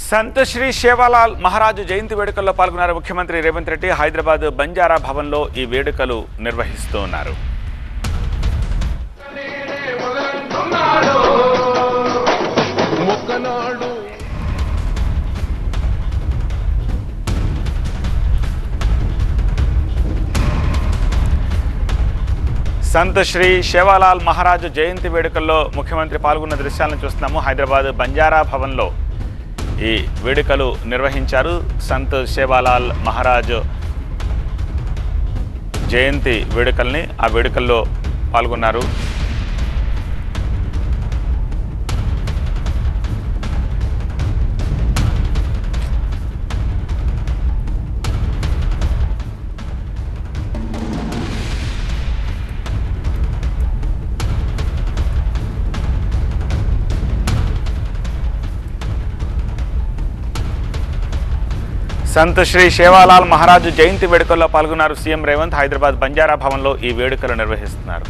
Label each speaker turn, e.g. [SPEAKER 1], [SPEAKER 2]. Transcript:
[SPEAKER 1] సంత్ శ్రీ సేవాలాల్ మహారాజు జయంతి వేడుకల్లో పాల్గొన్నారు ముఖ్యమంత్రి రేవంత్ రెడ్డి. హైదరాబాద్ బంజారా భవన్లో ఈ వేడుకలు నిర్వహిస్తూ ఉన్నారు. సంత్ శ్రీ సేవాలాల్ మహారాజు జయంతి వేడుకల్లో ముఖ్యమంత్రి పాల్గొన్న దృశ్యాలను చూస్తున్నాము. హైదరాబాద్ బంజారా భవన్లో ఈ వేడుకలు నిర్వహించారు. సంత్ సేవాలాల్ మహారాజు జయంతి వేడుకల్ని ఆ వేడుకల్లో పాల్గొన్నారు. సంత్ శ్రీ సేవాలాల్ మహారాజు జయంతి వేడుకల్లో పాల్గొన్నారు సీఎం రేవంత్. హైదరాబాద్ బంజారా భవన్లో ఈ వేడుకలు నిర్వహిస్తున్నారు.